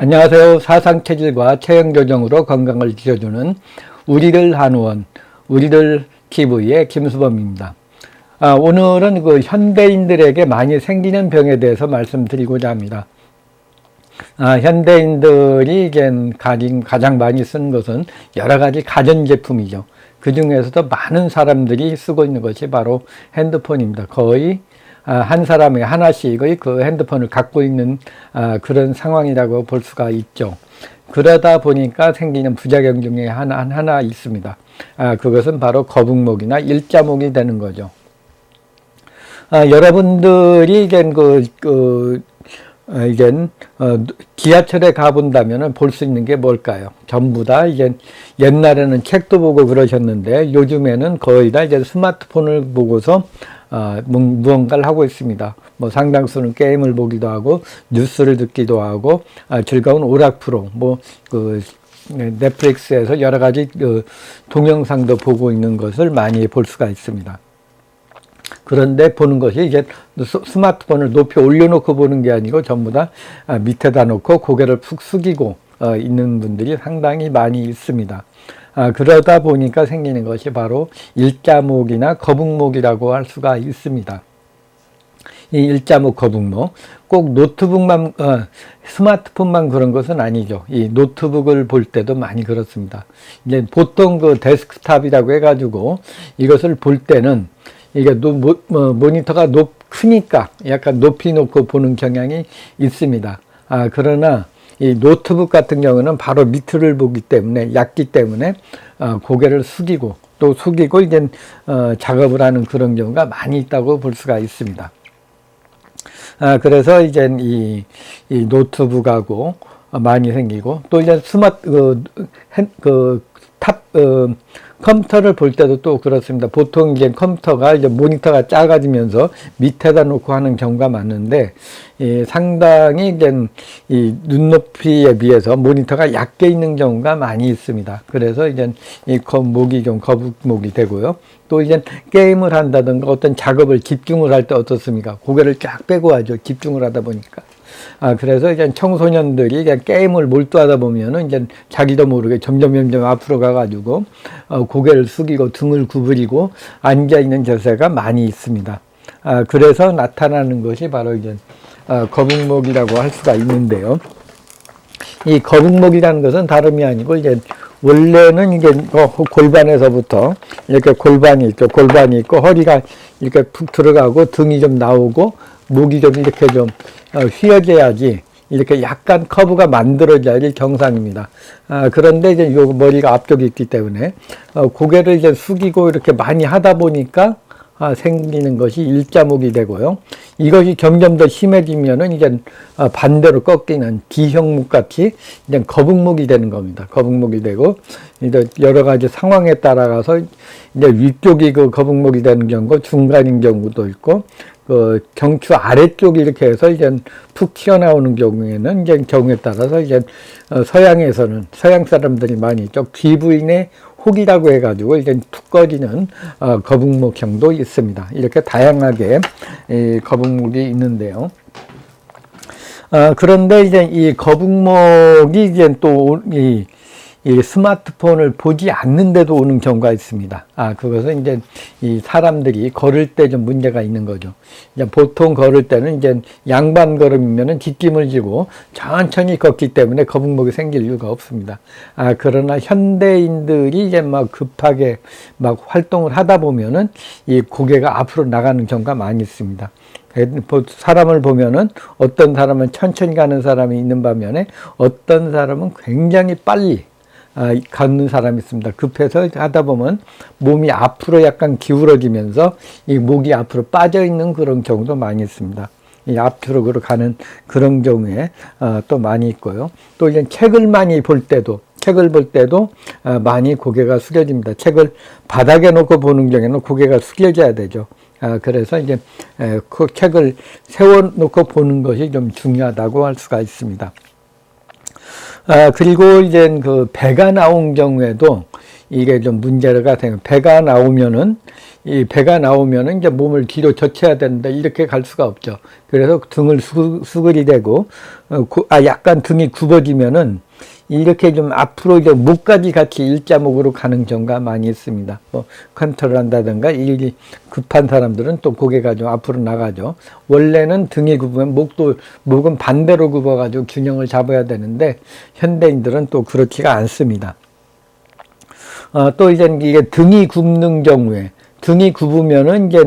안녕하세요. 사상체질과 체형교정으로 건강을 지켜주는 우리들 한의원, 우리들 TV의 김수범입니다. 오늘은 현대인들에게 많이 생기는 병에 대해서 말씀드리고자 합니다. 현대인들이 가장 많이 쓰는 것은 여러 가지 가전제품이죠. 그 중에서도 많은 사람들이 쓰고 있는 것이 바로 핸드폰입니다. 거의 한 사람이 하나씩의 그 핸드폰을 갖고 있는 그런 상황이라고 볼 수가 있죠. 그러다 보니까 생기는 부작용 중에 하나 있습니다. 그것은 바로 거북목이나 일자목이 되는 거죠. 여러분들이 지하철에 가본다면 볼 수 있는 게 뭘까요? 전부 다 옛날에는 책도 보고 그러셨는데 요즘에는 거의 다 스마트폰을 보고서 무언가를 하고 있습니다. 상당수는 게임을 보기도 하고 뉴스를 듣기도 하고 즐거운 오락 프로, 넷플릭스에서 여러 가지 동영상도 보고 있는 것을 많이 볼 수가 있습니다. 그런데 보는 것이 스마트폰을 높이 올려놓고 보는 게 아니고 전부 다 밑에다 놓고 고개를 푹 숙이고 있는 분들이 상당히 많이 있습니다. 그러다 보니까 생기는 것이 바로 일자목이나 거북목이라고 할 수가 있습니다. 이 일자목, 거북목, 꼭 노트북만, 스마트폰만 그런 것은 아니죠. 이 노트북을 볼 때도 많이 그렇습니다. 보통 데스크탑이라고 해가지고 이것을 볼 때는 이게 모니터가 크니까 약간 높이 놓고 보는 경향이 있습니다. 그러나 이 노트북 같은 경우는 바로 밑을 보기 때문에 얕기 때문에 고개를 숙이고 또 숙이고 작업을 하는 그런 경우가 많이 있다고 볼 수가 있습니다. 그래서 이 노트북하고 많이 생기고 또 컴퓨터를 볼 때도 또 그렇습니다. 보통 컴퓨터가 모니터가 작아지면서 밑에다 놓고 하는 경우가 많은데, 상당히 이 눈높이에 비해서 모니터가 얕게 있는 경우가 많이 있습니다. 그래서 이 목이 좀 거북목이 되고요. 또 게임을 한다든가 어떤 작업을 집중을 할 때 어떻습니까? 고개를 쫙 빼고 하죠. 집중을 하다 보니까. 그래서 청소년들이 게임을 몰두하다 보면은 자기도 모르게 점점 앞으로 가가지고 고개를 숙이고 등을 구부리고 앉아있는 자세가 많이 있습니다. 그래서 나타나는 것이 바로 거북목이라고 할 수가 있는데요. 이 거북목이라는 것은 다름이 아니고 원래는 골반에서부터 이렇게 골반이 있고 허리가 이렇게 푹 들어가고 등이 좀 나오고 목이 좀 이렇게 좀 휘어져야지 이렇게 약간 커브가 만들어져야지 정상입니다. 그런데 요 머리가 앞쪽에 있기 때문에 고개를 숙이고 이렇게 많이 하다 보니까 생기는 것이 일자목이 되고요. 이것이 점점 더 심해지면은 반대로 꺾이는 D형목 같이 거북목이 되는 겁니다. 거북목이 되고 여러 가지 상황에 따라가서 위쪽이 거북목이 되는 경우고 중간인 경우도 있고 경추 아래쪽이 이렇게 해서 푹 튀어나오는 경우에는 경우에 따라서 서양에서는 서양 사람들이 많이 있죠. 귀 부인의 혹이라고 해가지고 툭 꺼지는 거북목형도 있습니다. 이렇게 다양하게 거북목이 있는데요. 그런데 이 거북목이 또 이 스마트폰을 보지 않는데도 오는 경우가 있습니다. 그것은 이 사람들이 걸을 때 좀 문제가 있는 거죠. 보통 걸을 때는 양반 걸음이면은 뒷짐을 지고 천천히 걷기 때문에 거북목이 생길 이유가 없습니다. 그러나 현대인들이 급하게 활동을 하다 보면은 이 고개가 앞으로 나가는 경우가 많이 있습니다. 사람을 보면은 어떤 사람은 천천히 가는 사람이 있는 반면에 어떤 사람은 굉장히 빨리 걷는 사람이 있습니다. 급해서 하다 보면 몸이 앞으로 약간 기울어지면서 이 목이 앞으로 빠져 있는 그런 경우도 많이 있습니다. 이 앞으로 가는 그런 경우에 또 많이 있고요. 또 책을 많이 볼 때도 많이 고개가 숙여집니다. 책을 바닥에 놓고 보는 경우에는 고개가 숙여져야 되죠. 그래서 그 책을 세워놓고 보는 것이 좀 중요하다고 할 수가 있습니다. 그리고 배가 나온 경우에도 이게 좀 문제가 되는, 배가 나오면은 이제 몸을 뒤로 젖혀야 되는데 이렇게 갈 수가 없죠. 그래서 등을 수그리 되고, 약간 등이 굽어지면은 이렇게 좀 앞으로 이제 목까지 같이 일자목으로 가는 경우가 많이 있습니다. 뭐 컨트롤 한다든가 일이 급한 사람들은 또 고개가 좀 앞으로 나가죠. 원래는 등이 굽으면 목은 반대로 굽어가지고 균형을 잡아야 되는데 현대인들은 또 그렇지가 않습니다. 또 이제 이게 등이 굽는 경우에, 등이 굽으면은 이제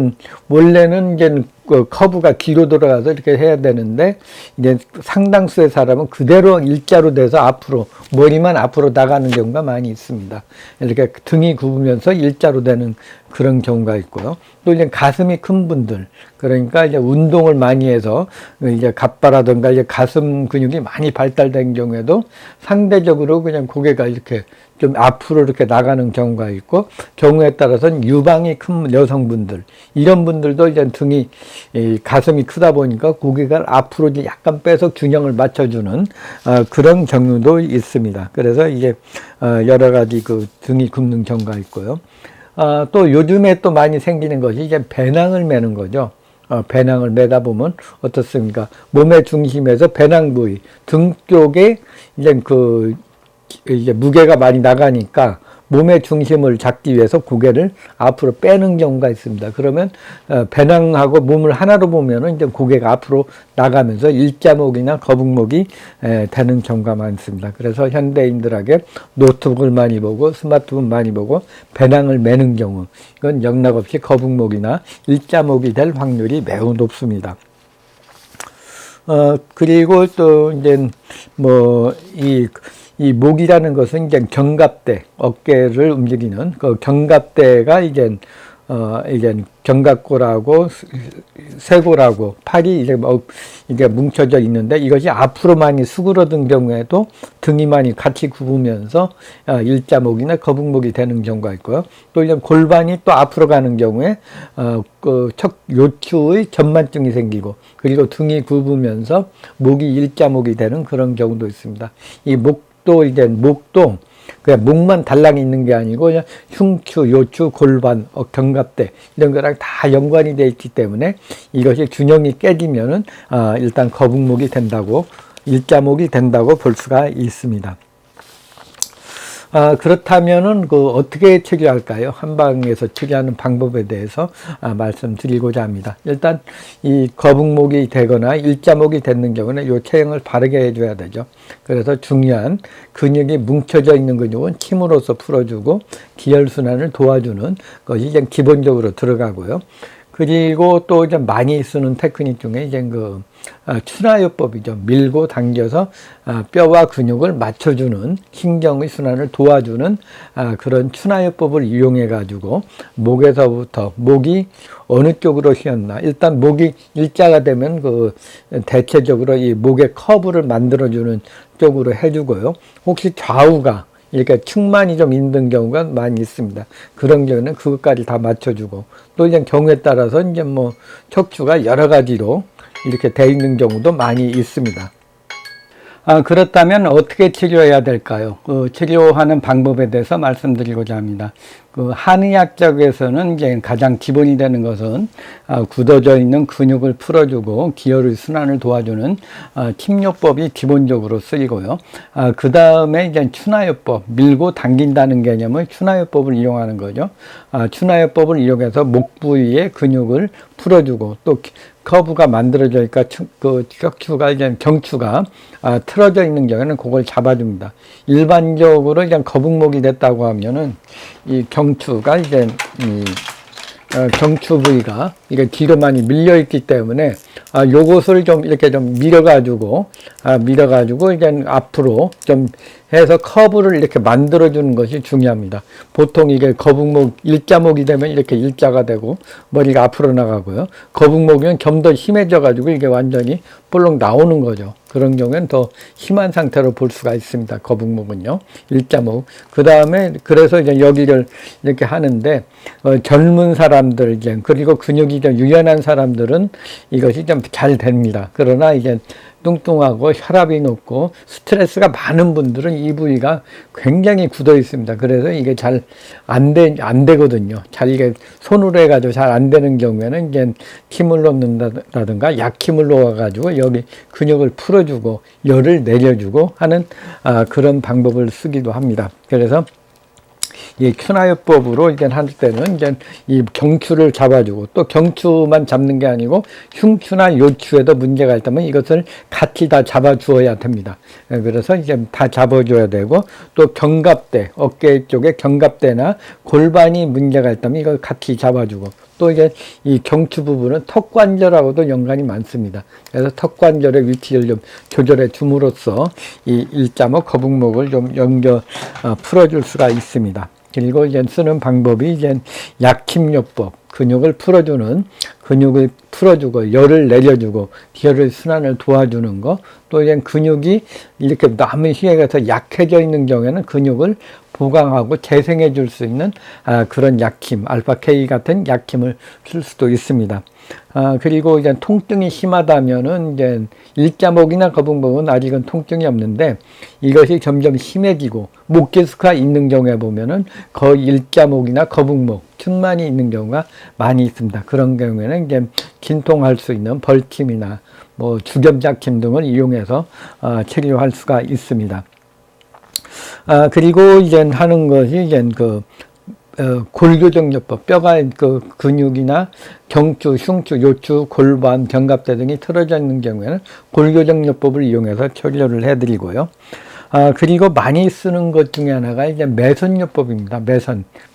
원래는 이제 그 커브가 뒤로 돌아가서 이렇게 해야 되는데 이제 상당수의 사람은 그대로 일자로 돼서 앞으로, 머리만 앞으로 나가는 경우가 많이 있습니다. 이렇게 등이 굽으면서 일자로 되는 그런 경우가 있고요. 또 이제 가슴이 큰 분들, 그러니까 이제 운동을 많이 해서 이제 갑바라든가 이제 가슴 근육이 많이 발달된 경우에도 상대적으로 그냥 고개가 이렇게 좀 앞으로 이렇게 나가는 경우가 있고, 경우에 따라서는 유방이 큰 여성분들, 이런 분들도 이제 등이, 가슴이 크다 보니까 고개가 앞으로 이제 약간 빼서 균형을 맞춰주는 그런 경우도 있습니다. 그래서 이게 여러 가지 그 등이 굽는 경우가 있고요. 또 요즘에 또 많이 생기는 것이 이제 배낭을 매는 거죠. 배낭을 매다 보면 어떻습니까? 몸의 중심에서 배낭 부위, 등 쪽에 이제 무게가 많이 나가니까 몸의 중심을 잡기 위해서 고개를 앞으로 빼는 경우가 있습니다. 그러면 배낭하고 몸을 하나로 보면은 이제 고개가 앞으로 나가면서 일자목이나 거북목이 되는 경우가 많습니다. 그래서 현대인들에게 노트북을 많이 보고 스마트폰 많이 보고 배낭을 매는 경우, 이건 영락없이 거북목이나 일자목이 될 확률이 매우 높습니다. 그리고 또 이제 이 목이라는 것은 이제 견갑대, 어깨를 움직이는 그 견갑대가 이제 견갑골하고 쇄골하고 팔이 이게 뭉쳐져 있는데, 이것이 앞으로 많이 수그러든 경우에도 등이 많이 같이 굽으면서 일자목이나 거북목이 되는 경우가 있고요. 또 이제 골반이 또 앞으로 가는 경우에 요추의 전만증이 생기고, 그리고 등이 굽으면서 목이 일자목이 되는 그런 경우도 있습니다. 이 목도 그냥 목만 달랑 있는 게 아니고 그냥 흉추, 요추, 골반, 견갑대 이런 거랑 다 연관이 되어 있기 때문에 이것이 균형이 깨지면은 일단 거북목이 된다고, 일자목이 된다고 볼 수가 있습니다. 그렇다면은 어떻게 치료할까요? 한방에서 치료하는 방법에 대해서 말씀드리고자 합니다. 일단 이 거북목이 되거나 일자목이 되는 경우는 이 체형을 바르게 해줘야 되죠. 그래서 중요한 근육이 뭉쳐져 있는 근육은 힘으로써 풀어주고 기혈순환을 도와주는 것이 이제 기본적으로 들어가고요. 그리고 또 이제 많이 쓰는 테크닉 중에 이제 추나요법이죠. 밀고 당겨서 뼈와 근육을 맞춰주는, 신경의 순환을 도와주는 그런 추나요법을 이용해 가지고 목에서부터, 목이 어느 쪽으로 휘었나, 일단 목이 일자가 되면 대체적으로 이 목의 커브를 만들어주는 쪽으로 해주고요. 혹시 좌우가 이렇게 측만이 좀 있는 경우가 많이 있습니다. 그런 경우는 그것까지 다 맞춰주고, 또 이제 경우에 따라서 이제 척추가 여러 가지로 이렇게 돼 있는 경우도 많이 있습니다. 그렇다면 어떻게 치료해야 될까요? 치료하는 방법에 대해서 말씀드리고자 합니다. 한의학 쪽에서는 이제 가장 기본이 되는 것은 굳어져 있는 근육을 풀어주고 기혈의 순환을 도와주는 침요법이 기본적으로 쓰이고요. 그 다음에 이제 추나요법, 밀고 당긴다는 개념을 추나요법을 이용하는 거죠. 추나요법을 이용해서 목 부위의 근육을 풀어주고, 또 커브가 만들어져니까 척추가 이제 경추가 틀어져 있는 경우에는 그걸 잡아줍니다. 일반적으로 이제 거북목이 됐다고 하면은 이 경추가 이제 경추 부위가 이게 뒤로 많이 밀려 있기 때문에 요것을 좀 이렇게 좀 밀어가지고 이제 앞으로 좀 해서 커브를 이렇게 만들어주는 것이 중요합니다. 보통 이게 거북목, 일자목이 되면 이렇게 일자가 되고 머리가 앞으로 나가고요. 거북목이면 좀 더 심해져가지고 이게 완전히 볼록 나오는 거죠. 그런 경우에는 더 심한 상태로 볼 수가 있습니다. 거북목은요. 일자목. 그 다음에 그래서 이제 여기를 이렇게 하는데, 젊은 사람들, 이제, 그리고 근육이 좀 유연한 사람들은 이것이 좀 잘 됩니다. 그러나 이제 뚱뚱하고 혈압이 높고 스트레스가 많은 분들은 이 부위가 굉장히 굳어 있습니다. 그래서 이게 잘 안 되거든요. 잘 이게 손으로 해가지고 잘 안 되는 경우에는 이제 힘을 넣는다든가 약힘을 넣어가지고 여기 근육을 풀어주고 열을 내려주고 하는 그런 방법을 쓰기도 합니다. 그래서 이 큐나요법으로 이제 할 때는 이제 이 경추를 잡아주고 또 경추만 잡는 게 아니고 흉추나 요추에도 문제가 있다면 이것을 같이 다 잡아주어야 됩니다. 그래서 이제 다 잡아줘야 되고 또 견갑대, 어깨 쪽에 견갑대나 골반이 문제가 있다면 이걸 같이 잡아주고 또 이제 이 경추 부분은 턱관절하고도 연관이 많습니다. 그래서 턱관절의 위치를 좀 조절해 줌으로써 이 일자목, 거북목을 좀 풀어줄 수가 있습니다. 그리고 이제 쓰는 방법이 이제 약힘요법, 근육을 풀어주고 열을 내려주고 혈액 순환을 도와주는 거, 또 이제 근육이 이렇게 너무 힘에서 약해져 있는 경우에는 근육을 보강하고 재생해 줄 수 있는 그런 약힘, 알파-K 같은 약힘을 쓸 수도 있습니다. 그리고 이제 통증이 심하다면은 이제 일자목이나 거북목은 아직은 통증이 없는데 이것이 점점 심해지고 목 디스크가 있는 경우에 보면은 거의 일자목이나 거북목, 층만이 있는 경우가 많이 있습니다. 그런 경우에는 이제 진통할 수 있는 벌킴이나 뭐 주겸작힘 등을 이용해서 치료할 수가 있습니다. 그리고 이제 하는 것이 이제 골교정요법, 뼈가 그 근육이나 경추, 흉추, 요추, 골반, 견갑대 등이 틀어져 있는 경우에는 골교정요법을 이용해서 치료를 해드리고요. 그리고 많이 쓰는 것 중에 하나가 이제 매선요법입니다.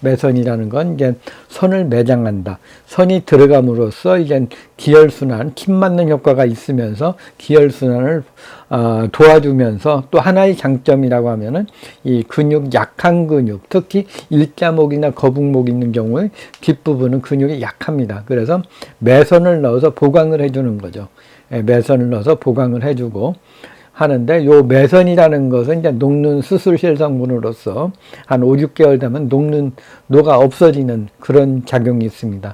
매선이라는 건 이제 선을 매장한다. 선이 들어감으로써 이제 기혈순환, 침 맞는 효과가 있으면서 기혈순환을 도와주면서 또 하나의 장점이라고 하면은 이 근육, 약한 근육, 특히 일자목이나 거북목 있는 경우에 뒷부분은 근육이 약합니다. 그래서 매선을 넣어서 보강을 해주는 거죠. 매선을 넣어서 보강을 해주고 하는데 요 매선이라는 것은 이제 녹는 수술실 성분으로서 한 5, 6개월 되면 녹아 없어지는 그런 작용이 있습니다.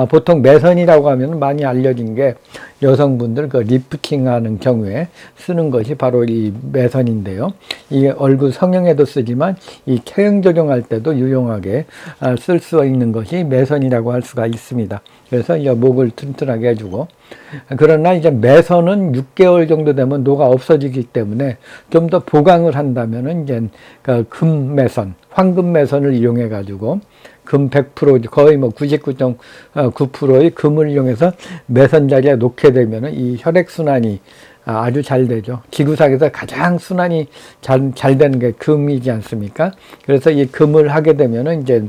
보통 매선이라고 하면 많이 알려진 게 여성분들 그 리프팅 하는 경우에 쓰는 것이 바로 이 매선인데요. 이게 얼굴 성형에도 쓰지만 이 체형 조정할 때도 유용하게 쓸 수 있는 것이 매선이라고 할 수가 있습니다. 그래서 이 목을 튼튼하게 해주고, 그러나 이제 매선은 6개월 정도 되면 녹아 없어지기 때문에 좀 더 보강을 한다면은 이제 그 금매선, 황금매선을 이용해 가지고 금 100% 거의 뭐 99.9%의 금을 이용해서 매선 자리에 놓게 되면은 이 혈액순환이 아주 잘 되죠. 지구상에서 가장 순환이 잘 되는 게 금이지 않습니까? 그래서 이 금을 하게 되면은 이제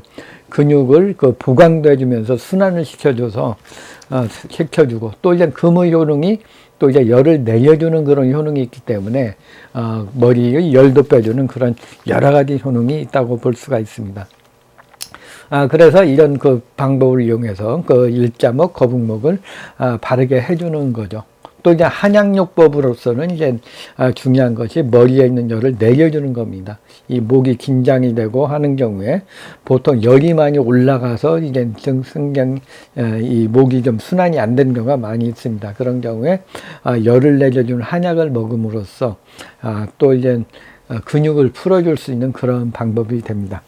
근육을 보강도 해주면서 순환을 시켜주고 또 이제 금의 효능이 또 이제 열을 내려주는 그런 효능이 있기 때문에 머리의 열도 빼주는 그런 여러 가지 효능이 있다고 볼 수가 있습니다. 그래서 이런 그 방법을 이용해서 그 일자목, 거북목을 바르게 해주는 거죠. 또 이제 한약요법으로서는 이제 중요한 것이 머리에 있는 열을 내려주는 겁니다. 이 목이 긴장이 되고 하는 경우에 보통 열이 많이 올라가서 이제 이 목이 좀 순환이 안 되는 경우가 많이 있습니다. 그런 경우에 열을 내려주는 한약을 먹음으로써 또 이제 근육을 풀어줄 수 있는 그런 방법이 됩니다.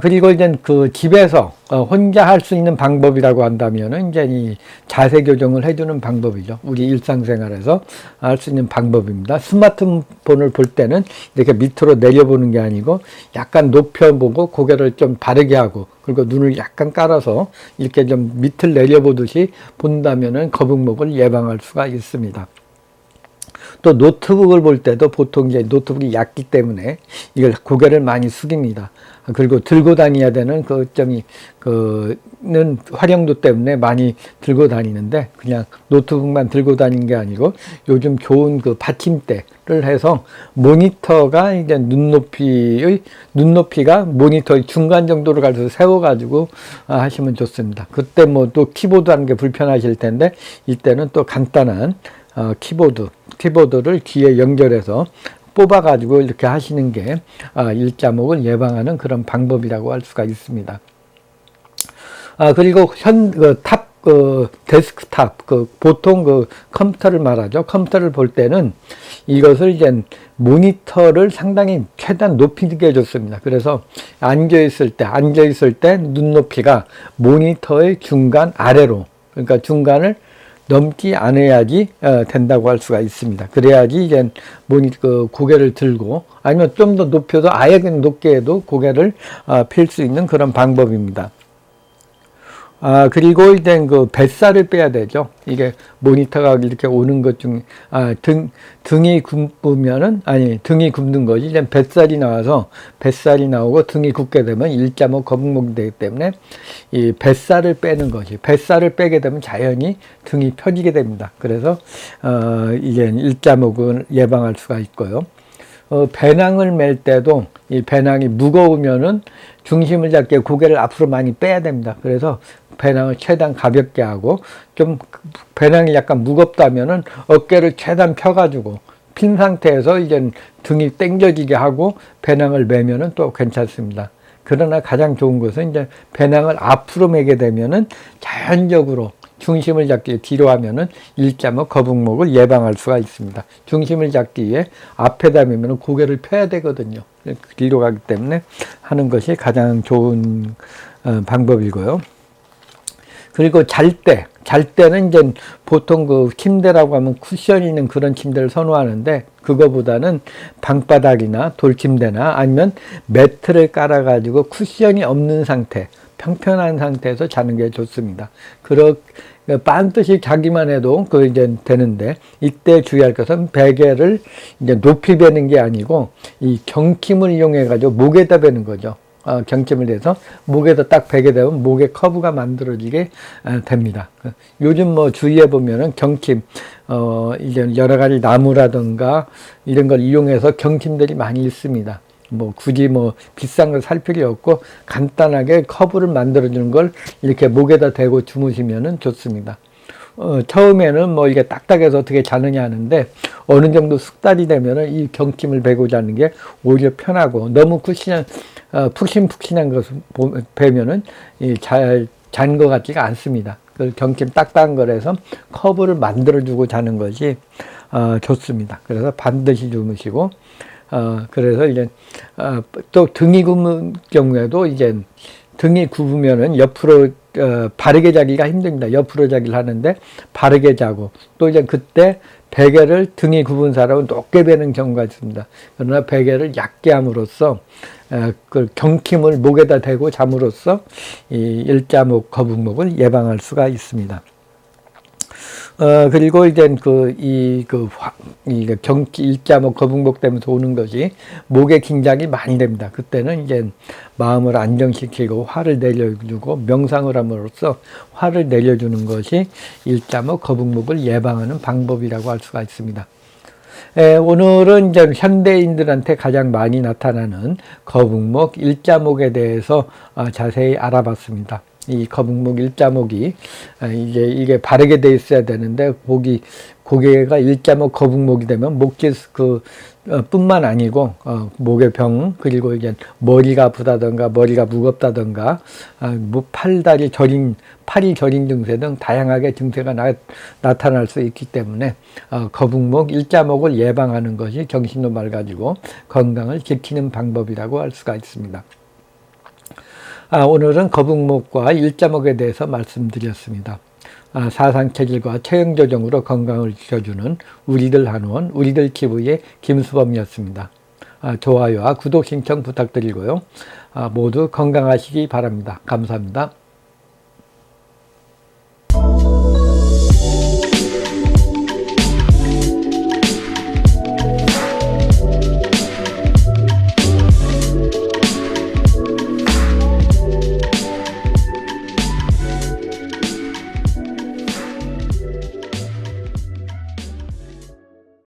그리고 이제 그 집에서 혼자 할 수 있는 방법이라고 한다면은 이제 이 자세 교정을 해주는 방법이죠. 우리 일상생활에서 할 수 있는 방법입니다. 스마트폰을 볼 때는 이렇게 밑으로 내려보는 게 아니고 약간 높여보고 고개를 좀 바르게 하고 그리고 눈을 약간 깔아서 이렇게 좀 밑을 내려보듯이 본다면은 거북목을 예방할 수가 있습니다. 또 노트북을 볼 때도 보통 이제 노트북이 얇기 때문에 이걸 고개를 많이 숙입니다. 그리고 들고 다녀야 되는 는 활용도 때문에 많이 들고 다니는데 그냥 노트북만 들고 다니는 게 아니고 요즘 좋은 그 받침대를 해서 모니터가 이제 눈높이가 모니터의 중간 정도로 가서 세워가지고 하시면 좋습니다. 그때 뭐 또 키보드 하는 게 불편하실 텐데 이때는 또 간단한 키보드를 귀에 연결해서 뽑아가지고 이렇게 하시는 게 일자목을 예방하는 그런 방법이라고 할 수가 있습니다. 그리고 데스크탑, 보통 컴퓨터를 말하죠. 컴퓨터를 볼 때는 이것을 이제 모니터를 상당히 최대한 높이게 해줬습니다. 그래서 앉아있을 때 눈높이가 모니터의 중간 아래로, 그러니까 중간을 넘지 않아야지 된다고 할 수가 있습니다. 그래야지 이제 고개를 들고, 아니면 좀 더 높여도 아예 그냥 높게 해도 고개를 필 수 있는 그런 방법입니다. 그리고 이제 뱃살을 빼야 되죠. 이게 모니터가 이렇게 오는 것 중에, 등이 굽는 것이 이제 뱃살이 나오고 등이 굽게 되면 1.5 거북목이 되기 때문에 이 뱃살을 빼는 것이, 뱃살을 빼게 되면 자연히 등이 펴지게 됩니다. 그래서, 이제 1.5를 예방할 수가 있고요. 배낭을 멜 때도 이 배낭이 무거우면은 중심을 잡게 고개를 앞으로 많이 빼야 됩니다. 그래서 배낭을 최대한 가볍게 하고, 좀 배낭이 약간 무겁다면은 어깨를 최대한 펴가지고 핀 상태에서 이제 등이 당겨지게 하고 배낭을 매면은 또 괜찮습니다. 그러나 가장 좋은 것은 이제 배낭을 앞으로 매게 되면은 자연적으로 중심을 잡기 뒤로 하면은 1.5 거북목을 예방할 수가 있습니다. 중심을 잡기 위해 앞에다 매면 고개를 펴야 되거든요. 뒤로 가기 때문에 하는 것이 가장 좋은 방법이고요. 그리고 잘 때는 이제 보통 침대라고 하면 쿠션이 있는 그런 침대를 선호하는데, 그거보다는 방바닥이나 돌침대나 아니면 매트를 깔아가지고 쿠션이 없는 상태, 평평한 상태에서 자는 게 좋습니다. 반드시 자기만 해도 이제 되는데, 이때 주의할 것은 베개를 이제 높이 베는 게 아니고 이 경침을 이용해 가지고 목에다 베는 거죠. 경침을 내서 목에다 딱 베게 되면 목에 커브가 만들어지게 됩니다. 요즘 주위에 보면은 경침, 이제 여러 가지 나무라든가 이런 걸 이용해서 경침들이 많이 있습니다. 굳이 비싼 걸 살 필요 없고 간단하게 커브를 만들어주는 걸 이렇게 목에다 대고 주무시면은 좋습니다. 처음에는 이게 딱딱해서 어떻게 자느냐 하는데, 어느 정도 숙달이 되면은 이 경침을 베고 자는 게 오히려 편하고, 너무 푹신푹신한 것을 베면은 잘 잔 것 같지가 않습니다. 그 경침 딱딱한 거라서 커브를 만들어주고 자는 것이 좋습니다. 그래서 반드시 주무시고, 그래서 이제 또 등이 굽는 경우에도 이제 등이 굽으면은 옆으로 바르게 자기가 힘듭니다. 옆으로 자기를 하는데 바르게 자고, 또 이제 그때 베개를 등이 굽은 사람은 높게 베는 경우가 있습니다. 그러나 베개를 얕게 함으로써 그 경침을 목에다 대고 잠으로써 이 1.5 거북목을 예방할 수가 있습니다. 그리고 이제 경치 1.5 거북목 때문에 오는 것이 목에 긴장이 많이 됩니다. 그때는 이제 마음을 안정시키고 화를 내려주고 명상을 함으로써 화를 내려주는 것이 1.5 거북목을 예방하는 방법이라고 할 수가 있습니다. 오늘은 이제 현대인들한테 가장 많이 나타나는 거북목, 1자목에 대해서 자세히 알아봤습니다. 이 거북목, 1자목이 이게 바르게 돼 있어야 되는데, 고개가 1자목 거북목이 되면 목질 뿐만 아니고 목의 병, 그리고 이제 머리가 아프다던가 머리가 무겁다던가 팔이 저린 증세 등 다양하게 증세가 나타날 수 있기 때문에 거북목, 1자목을 예방하는 것이 정신도 맑아지고 건강을 지키는 방법이라고 할 수가 있습니다. 오늘은 거북목과 1자목에 대해서 말씀드렸습니다. 사상체질과 체형조정으로 건강을 지켜주는 우리들 한의원, 우리들 TV의 김수범이었습니다. 좋아요와 구독 신청 부탁드리고요. 모두 건강하시기 바랍니다. 감사합니다.